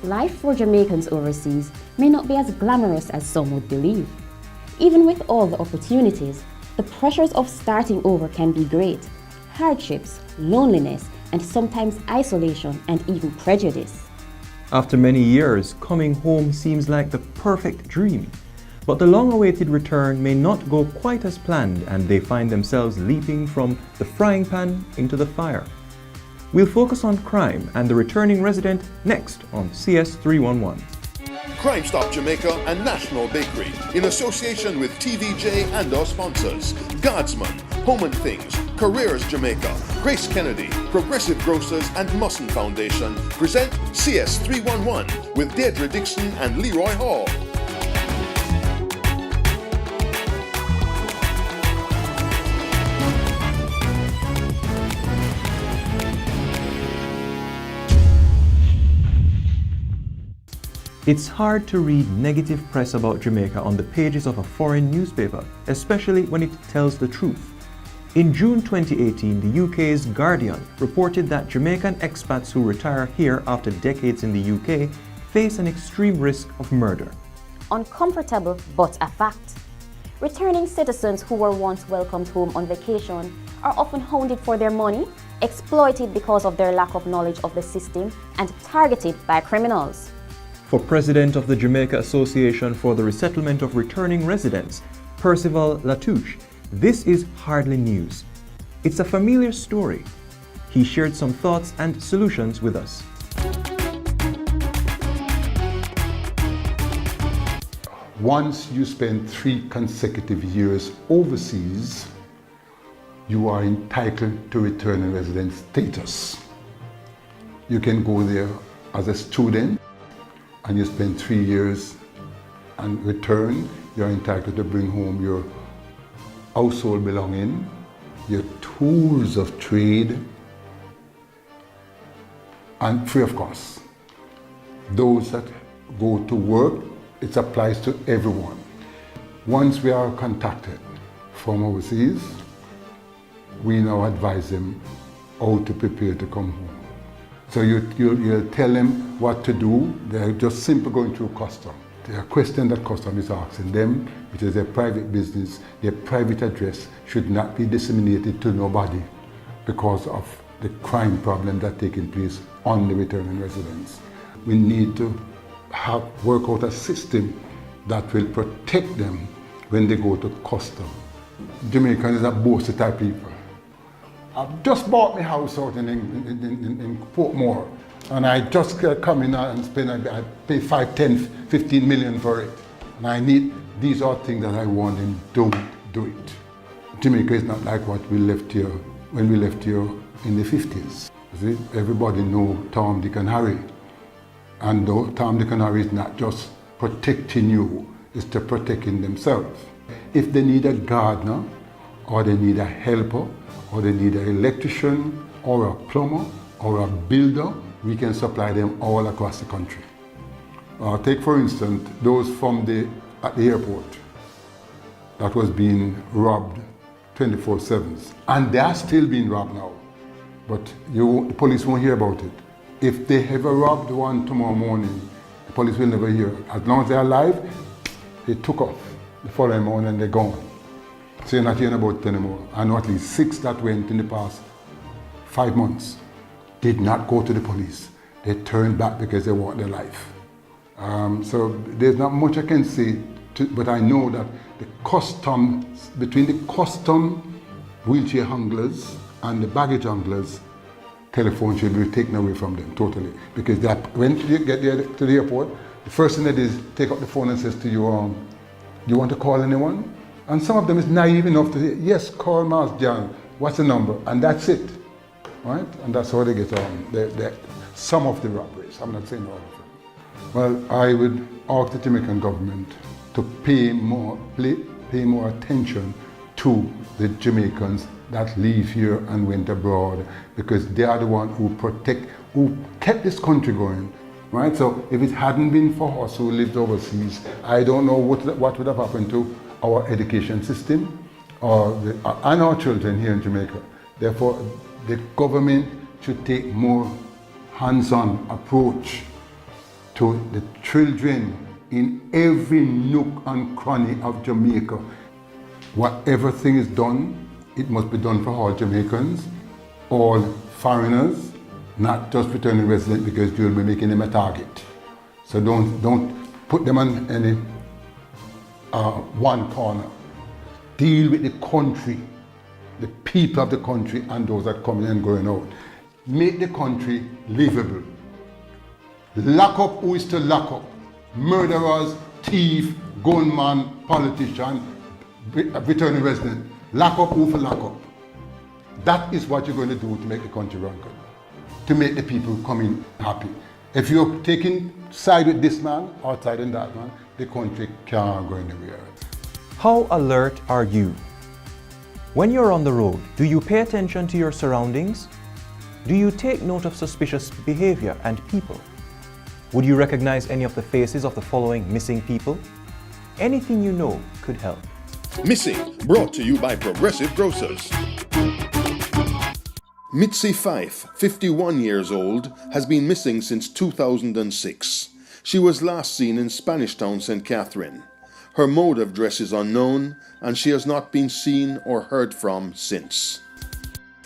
Life for Jamaicans overseas may not be as glamorous as some would believe. Even with all the opportunities, the pressures of starting over can be great. Hardships, loneliness, and sometimes isolation and even prejudice. After many years, coming home seems like the perfect dream. But the long-awaited return may not go quite as planned, and they find themselves leaping from the frying pan into the fire. We'll focus on crime and the returning resident next on CS311. Crime Stop Jamaica and National Bakery, in association with TVJ and our sponsors, Guardsman, Home and Things, Careers Jamaica, Grace Kennedy, Progressive Grocers and Musson Foundation present CS311 with Deirdre Dixon and Leroy Hall. It's hard to read negative press about Jamaica on the pages of a foreign newspaper, especially when it tells the truth. In June 2018, the UK's Guardian reported that Jamaican expats who retire here after decades in the UK face an extreme risk of murder. Uncomfortable, but a fact. Returning citizens who were once welcomed home on vacation are often hounded for their money, exploited because of their lack of knowledge of the system, and targeted by criminals. For President of the Jamaica Association for the Resettlement of Returning Residents, Percival Latouche, this is hardly news. It's a familiar story. He shared some thoughts and solutions with us. Once you spend 3 consecutive years overseas, you are entitled to returning resident status. You can go there as a student, and you spend 3 years and return, you're entitled to bring home your household belonging, your tools of trade, and free of cost. Those that go to work, it applies to everyone. Once we are contacted from overseas, we now advise them how to prepare to come home. So you'll tell them what to do. They're just simply going through custom. There are questions that custom is asking them, which is their private business, their private address should not be disseminated to nobody because of the crime problem that's taking place on the returning residents. We need to work out a system that will protect them when they go to custom. Jamaicans are boasted type people. I've just bought my house out in Portmore, and I just come in and I pay 5, 10, 15 million for it. And these are things that I want, and don't do it. Jamaica is not like what we left here when we left here in the 50s. See, everybody know Tom, Dick and Harry. And though Tom, Dick and Harry is not just protecting you, it's to protecting themselves. If they need a gardener, or they need a helper, or they need an electrician, or a plumber, or a builder, we can supply them all across the country. Take for instance, those at the airport that was being robbed 24/7, and they are still being robbed now, but the police won't hear about it. If they ever robbed one tomorrow morning, the police will never hear. As long as they're alive, they took off the following morning and they're gone. So you're not hearing about it anymore. I know at least 6 that went in the past 5 months. Did not go to the police. They turned back because they want their life. So there's not much I can say, but I know that between the custom wheelchair handlers and the baggage handlers, telephone should be taken away from them totally. Because when you get there to the airport, the first thing they do is take up the phone and says to you, you want to call anyone? And some of them is naive enough to say, yes, call Mars John, what's the number? And that's it, right? And that's how they get on. Some of the robberies, I'm not saying all of them. Well, I would ask the Jamaican government to pay more attention to the Jamaicans that leave here and went abroad, because they are the ones who kept this country going, right? So if it hadn't been for us who lived overseas, I don't know what would have happened to our education system and our children here in Jamaica. Therefore, the government should take more hands-on approach to the children in every nook and cranny of Jamaica. Whatever thing is done, it must be done for all Jamaicans, all foreigners, not just returning residents, because you'll be making them a target. So don't put them on any one corner. Deal with the country, the people of the country, and those that come in and going out. Make the country livable. Lock up who is to lock up. Murderers, thief, gunman, politician, returning resident. Lock up who for lock up. That is what you're going to do to make the country run good. To make the people come in happy. If you're taking side with this man or side with that man, the country can't go anywhere. How alert are you? When you're on the road, do you pay attention to your surroundings? Do you take note of suspicious behavior and people? Would you recognize any of the faces of the following missing people? Anything you know could help. Missing, brought to you by Progressive Grocers. Mitzi Fife, 51 years old, has been missing since 2006. She was last seen in Spanish Town, St. Catherine. Her mode of dress is unknown, and she has not been seen or heard from since.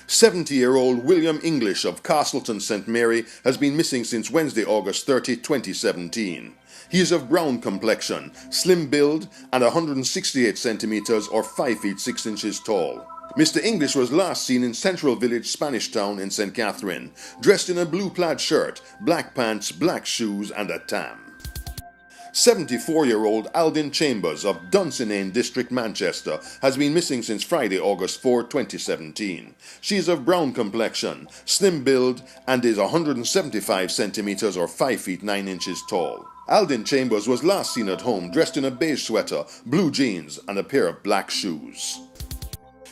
70-year-old William English of Castleton, St. Mary, has been missing since Wednesday, August 30, 2017. He is of brown complexion, slim build, and 168 centimeters or 5 feet 6 inches tall. Mr. English was last seen in Central Village, Spanish Town in St. Catherine, dressed in a blue plaid shirt, black pants, black shoes, and a tam. 74-year-old Aldin Chambers of Dunsinane District, Manchester, has been missing since Friday, August 4, 2017. She is of brown complexion, slim build, and is 175 centimeters or 5 feet 9 inches tall. Aldin Chambers was last seen at home dressed in a beige sweater, blue jeans, and a pair of black shoes.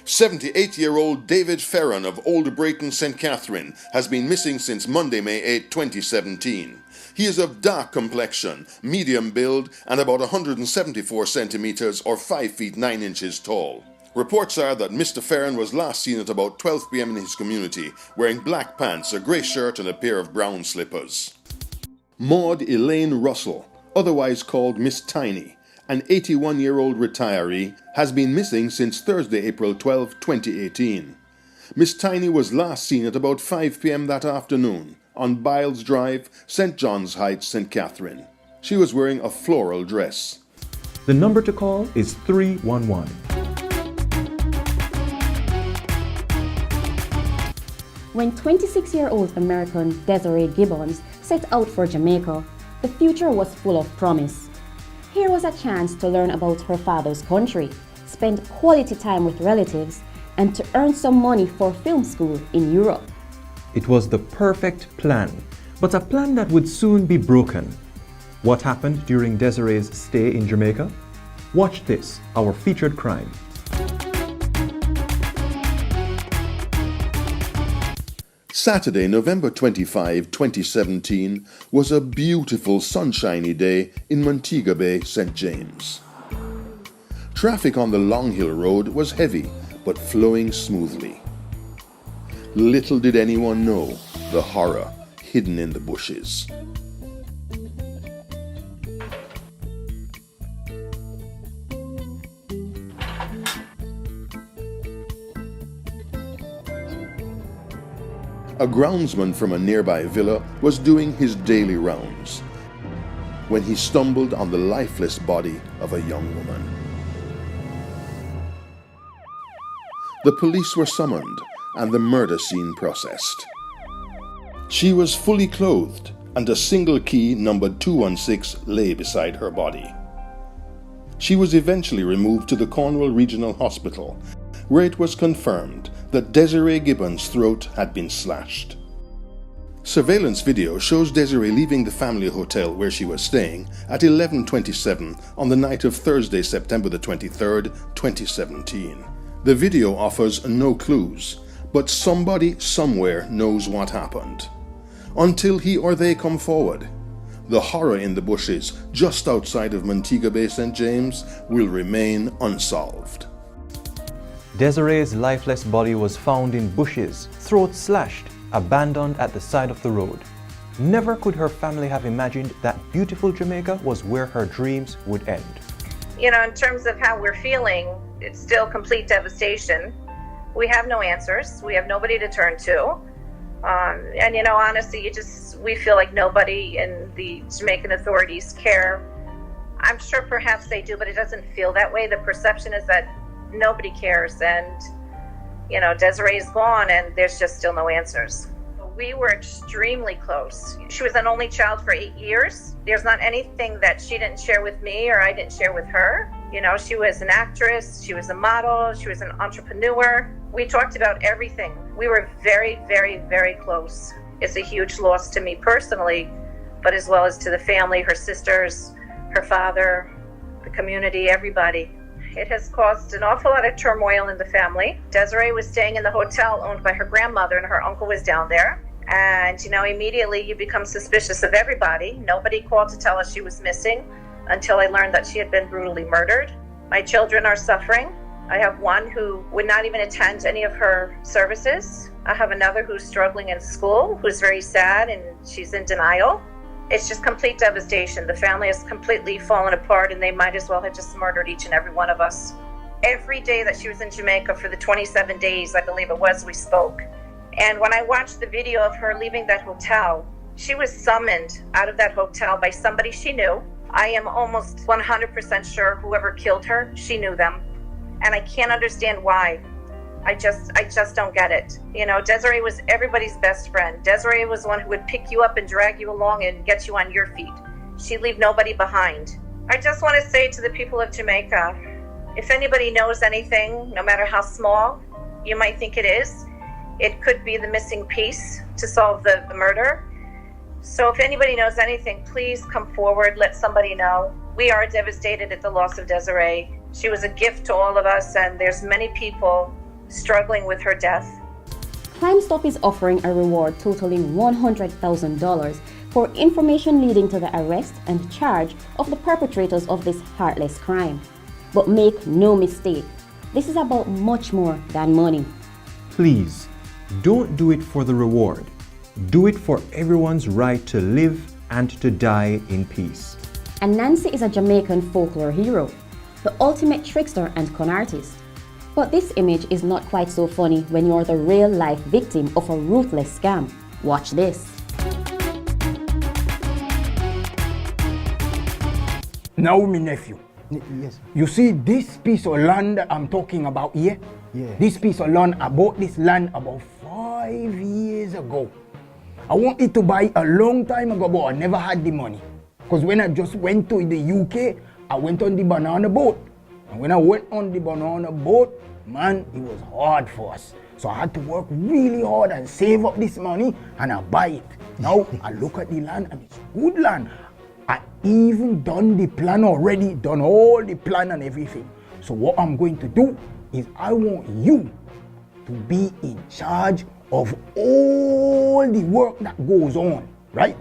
78-year-old David Ferron of Old Brayton, St. Catherine, has been missing since Monday, May 8, 2017. He is of dark complexion, medium build, and about 174 centimeters or 5 feet 9 inches tall. Reports are that Mr. Ferron was last seen at about 12 p.m. in his community, wearing black pants, a grey shirt, and a pair of brown slippers. Maud Elaine Russell, otherwise called Miss Tiny, an 81-year-old retiree, has been missing since Thursday, April 12, 2018. Miss Tiny was last seen at about 5 p.m. that afternoon on Biles Drive, St. John's Heights, St. Catherine. She was wearing a floral dress. The number to call is 311. When 26-year-old American Desiree Gibbons set out for Jamaica, the future was full of promise. Here was a chance to learn about her father's country, spend quality time with relatives, and to earn some money for film school in Europe. It was the perfect plan, but a plan that would soon be broken. What happened during Desiree's stay in Jamaica? Watch this, our featured crime. Saturday, November 25, 2017, was a beautiful sunshiny day in Montego Bay, St. James. Traffic on the Long Hill Road was heavy, but flowing smoothly. Little did anyone know the horror hidden in the bushes. A groundsman from a nearby villa was doing his daily rounds when he stumbled on the lifeless body of a young woman. The police were summoned and the murder scene processed. She was fully clothed and a single key numbered 216 lay beside her body. She was eventually removed to the Cornwall Regional Hospital, where it was confirmed that Desiree Gibbons' throat had been slashed. Surveillance video shows Desiree leaving the family hotel where she was staying at 11:27 on the night of Thursday, September the 23rd, 2017. The video offers no clues, but somebody somewhere knows what happened. Until he or they come forward, the horror in the bushes just outside of Montego Bay, St. James will remain unsolved. Desiree's lifeless body was found in bushes, throat slashed, abandoned at the side of the road. Never could her family have imagined that beautiful Jamaica was where her dreams would end. You know, in terms of how we're feeling, it's still complete devastation. We have no answers. We have nobody to turn to. And, you know, honestly, we feel like nobody in the Jamaican authorities care. I'm sure perhaps they do, but it doesn't feel that way. The perception is that nobody cares. And, you know, Desiree is gone and there's just still no answers. We were extremely close. She was an only child for 8 years. There's not anything that she didn't share with me or I didn't share with her. You know, she was an actress, she was a model, she was an entrepreneur. We talked about everything. We were very, very, very close. It's a huge loss to me personally, but as well as to the family, her sisters, her father, the community, everybody. It has caused an awful lot of turmoil in the family. Desiree was staying in the hotel owned by her grandmother and her uncle was down there. And, you know, immediately you become suspicious of everybody. Nobody called to tell us she was missing until I learned that she had been brutally murdered. My children are suffering. I have one who would not even attend any of her services. I have another who's struggling in school, who's very sad and she's in denial. It's just complete devastation. The family has completely fallen apart and they might as well have just murdered each and every one of us. Every day that she was in Jamaica for the 27 days, I believe it was, we spoke. And when I watched the video of her leaving that hotel, she was summoned out of that hotel by somebody she knew. I am almost 100% sure whoever killed her, she knew them. And I can't understand why. I just don't get it. You know, Desiree was everybody's best friend. Desiree was the one who would pick you up and drag you along and get you on your feet. She'd leave nobody behind. I just want to say to the people of Jamaica, if anybody knows anything, no matter how small you might think it is, it could be the missing piece to solve the murder. So if anybody knows anything, please come forward, let somebody know. We are devastated at the loss of Desiree. She was a gift to all of us, and there's many people struggling with her death. Crime Stop is offering a reward totaling $100,000 for information leading to the arrest and charge of the perpetrators of this heartless crime. But make no mistake, this is about much more than money. Please, don't do it for the reward. Do it for everyone's right to live and to die in peace. And Nancy is a Jamaican folklore hero, the ultimate trickster and con artist. But this image is not quite so funny when you're the real-life victim of a ruthless scam. Watch this. Now, my nephew. Yes. You see this piece of land that I'm talking about here? Yeah. This piece of land, I bought this land about 5 years ago. I wanted to buy a long time ago, but I never had the money. Because when I just went to the UK, I went on the banana boat. And when I went on the banana boat, man, it was hard for us. So I had to work really hard and save up this money and I buy it. Now I look at the land and it's good land. I even done the plan already, done all the plan and everything. So what I'm going to do is I want you to be in charge of all the work that goes on, right?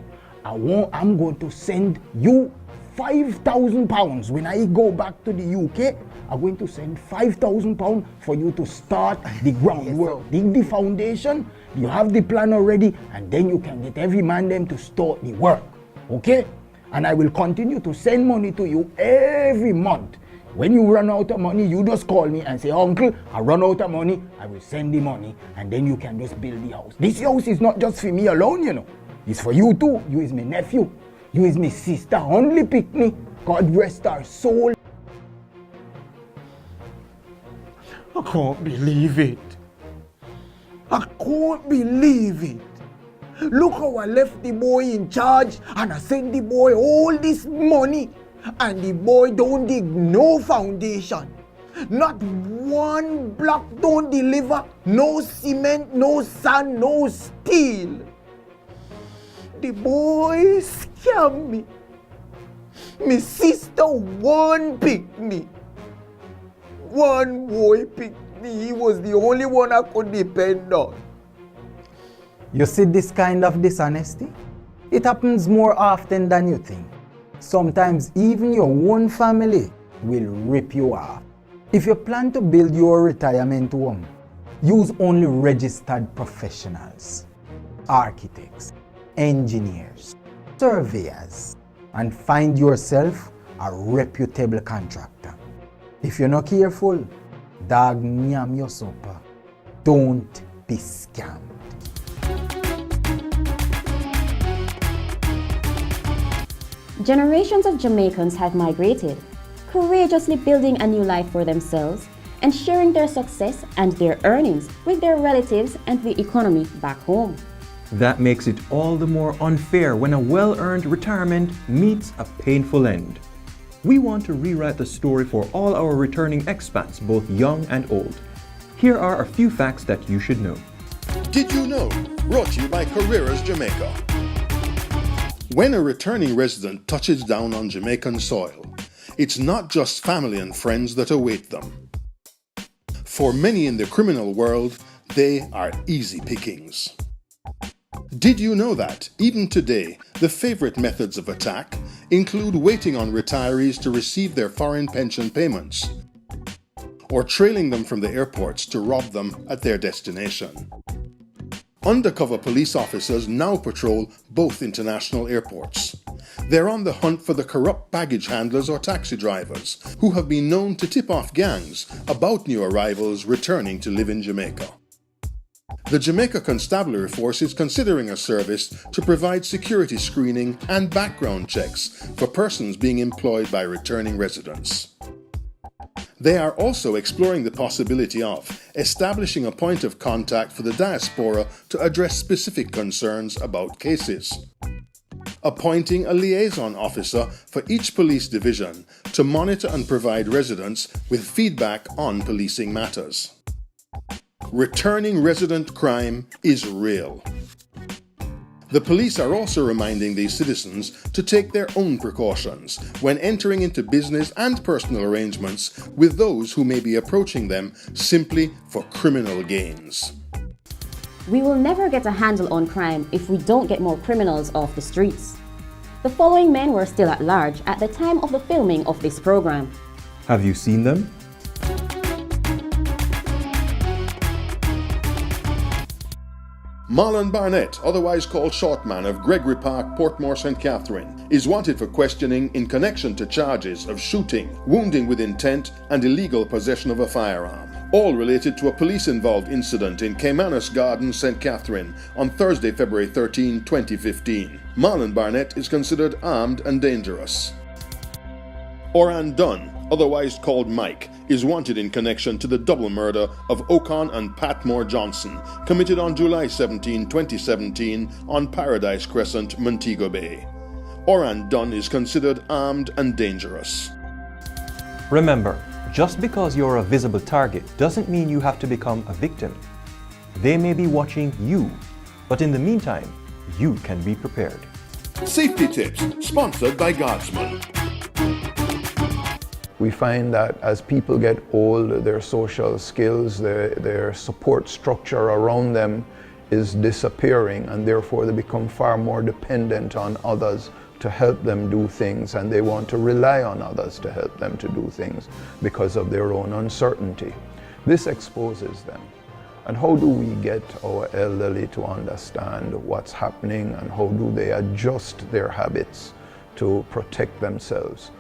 I'm going to send you £5,000 when I go back to the UK. I'm going to send £5,000 for you to start the groundwork, Yes, dig the foundation. You have the plan already, and then you can get every man them to start the work, okay? And I will continue to send money to you every month. When you run out of money, you just call me and say, Uncle, I run out of money. I will send the money, and then you can just build the house. This house is not just for me alone, you know. It's for you too. You is my nephew. You is my sister. Only pick me. God rest her soul. I can't believe it. I can't believe it. Look how I left the boy in charge and I sent the boy all this money and the boy don't dig no foundation. Not one block don't deliver. No cement, no sand, no steel. The boy scammed me. My sister one picked me. One boy picked me. He was the only one I could depend on. You see this kind of dishonesty? It happens more often than you think. Sometimes even your own family will rip you off. If you plan to build your retirement home, use only registered professionals, architects, engineers, surveyors, and find yourself a reputable contractor. If you're not careful, dog nyam your supper. Don't be scammed. Generations of Jamaicans have migrated, courageously building a new life for themselves and sharing their success and their earnings with their relatives and the economy back home. That makes it all the more unfair when a well-earned retirement meets a painful end. We want to rewrite the story for all our returning expats, both young and old. Here are a few facts that you should know. Did you know? Brought to you by Careers Jamaica. When a returning resident touches down on Jamaican soil, it's not just family and friends that await them. For many in the criminal world, they are easy pickings. Did you know that, even today, the favorite methods of attack include waiting on retirees to receive their foreign pension payments, or trailing them from the airports to rob them at their destination? Undercover police officers now patrol both international airports. They're on the hunt for the corrupt baggage handlers or taxi drivers who have been known to tip off gangs about new arrivals returning to live in Jamaica. The Jamaica Constabulary Force is considering a service to provide security screening and background checks for persons being employed by returning residents. They are also exploring the possibility of establishing a point of contact for the diaspora to address specific concerns about cases, appointing a liaison officer for each police division to monitor and provide residents with feedback on policing matters. Returning resident crime is real. The police are also reminding these citizens to take their own precautions when entering into business and personal arrangements with those who may be approaching them simply for criminal gains. We will never get a handle on crime if we don't get more criminals off the streets. The following men were still at large at the time of the filming of this program. Have you seen them? Marlon Barnett, otherwise called Shortman of Gregory Park, Portmore, St. Catherine, is wanted for questioning in connection to charges of shooting, wounding with intent, and illegal possession of a firearm, all related to a police-involved incident in Caymanas Gardens, St. Catherine, on Thursday, February 13, 2015. Marlon Barnett is considered armed and dangerous. Oran Dunn, otherwise called Mike, is wanted in connection to the double murder of Ocon and Patmore Johnson, committed on July 17, 2017 on Paradise Crescent, Montego Bay. Oran Dunn is considered armed and dangerous. Remember, just because you're a visible target doesn't mean you have to become a victim. They may be watching you, but in the meantime, you can be prepared. Safety Tips, sponsored by Guardsman. We find that as people get old, their social skills, their support structure around them is disappearing, and therefore they become far more dependent on others to help them do things, and they want to rely on others to help them to do things because of their own uncertainty. This exposes them. And how do we get our elderly to understand what's happening, and how do they adjust their habits to protect themselves?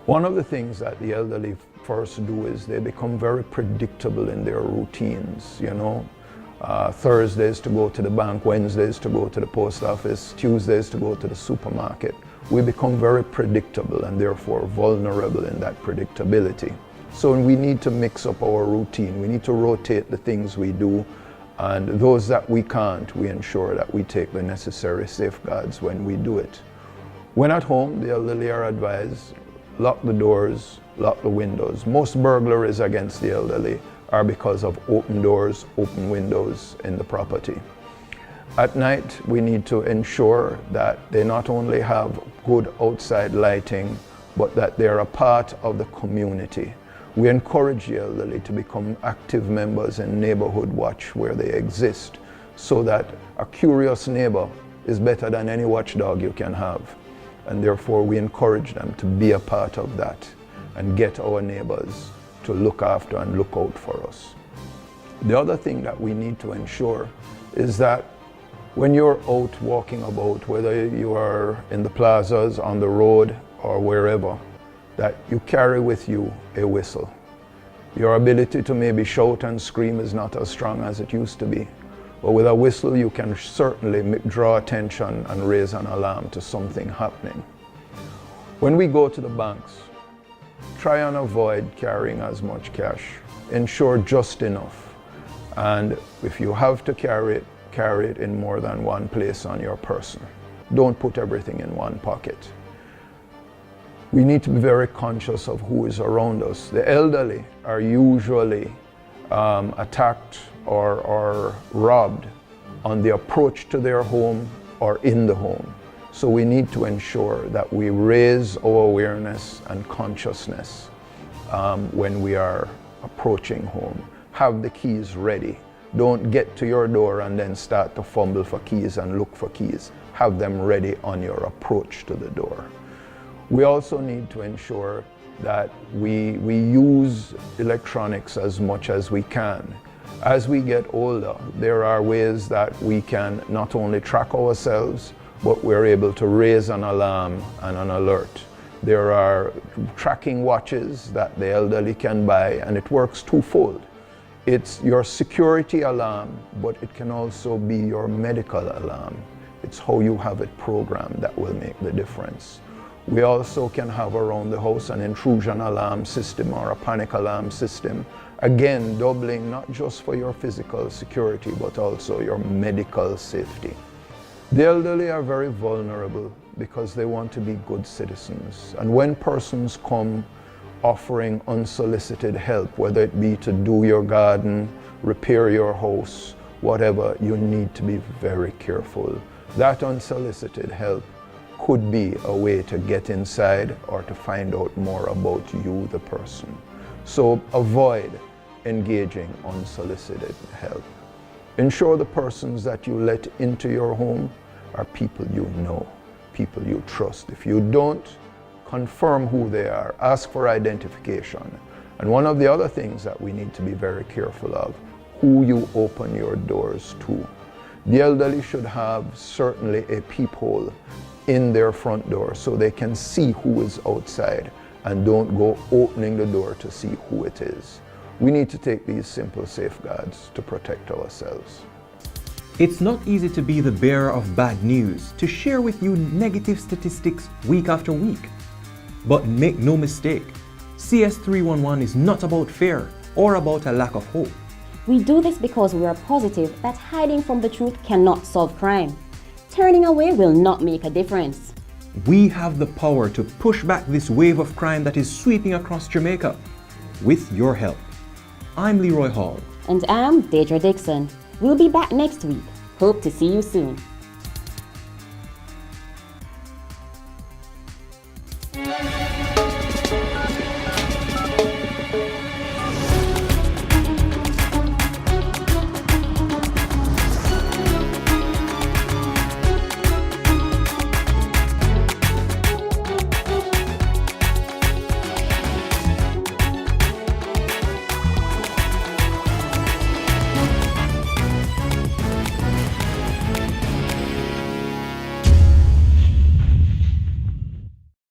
One of the things that the elderly first do is they become very predictable in their routines, Thursdays to go to the bank, Wednesdays to go to the post office, Tuesdays to go to the supermarket. We become very predictable and therefore vulnerable in that predictability. So we need to mix up our routine. We need to rotate the things we do, and those that we can't, we ensure that we take the necessary safeguards when we do it. When at home, the elderly are advised, lock the doors, lock the windows. Most burglaries against the elderly are because of open doors, open windows in the property. At night, we need to ensure that they not only have good outside lighting, but that they're a part of the community. We encourage the elderly to become active members in neighborhood watch where they exist, so that a curious neighbor is better than any watchdog you can have. And therefore we encourage them to be a part of that and get our neighbors to look after and look out for us. The other thing that we need to ensure is that When you're out walking about, whether you are in the plazas, on the road, or wherever, that you carry with you a whistle. Your ability to maybe shout and scream is not as strong as it used to be. But with a whistle, you can certainly draw attention and raise an alarm to something happening. When we go to the banks, try and avoid carrying as much cash. Ensure just enough. And if you have to carry it in more than one place on your person. Don't put everything in one pocket. We need to be very conscious of who is around us. The elderly are usually attacked or robbed on the approach to their home or in the home. So we need to ensure that we raise our awareness and consciousness when we are approaching home. Have the keys ready. Don't get to your door and then start to fumble for keys and look for keys. Have them ready on your approach to the door. We also need to ensure that we use electronics as much as we can. As we get older, there are ways that we can not only track ourselves, but we're able to raise an alarm and an alert. There are tracking watches that the elderly can buy, and it works twofold. It's your security alarm, but it can also be your medical alarm. It's how you have it programmed that will make the difference. We also can have around the house an intrusion alarm system or a panic alarm system. Again, doubling not just for your physical security, but also your medical safety. The elderly are very vulnerable because they want to be good citizens. And when persons come offering unsolicited help, whether it be to do your garden, repair your house, whatever, you need to be very careful. That unsolicited help could be a way to get inside or to find out more about you, the person. So avoid engaging unsolicited help. Ensure the persons that you let into your home are people you know, people you trust. If you don't, confirm who they are, ask for identification. And one of the other things that we need to be very careful of, who you open your doors to. The elderly should have certainly a peephole in their front door so they can see who is outside and don't go opening the door to see who it is. We need to take these simple safeguards to protect ourselves. It's not easy to be the bearer of bad news, to share with you negative statistics week after week. But make no mistake, CS311 is not about fear or about a lack of hope. We do this because we are positive that hiding from the truth cannot solve crime. Turning away will not make a difference. We have the power to push back this wave of crime that is sweeping across Jamaica. With your help. I'm Leroy Hall. And I'm Deidre Dixon. We'll be back next week. Hope to see you soon.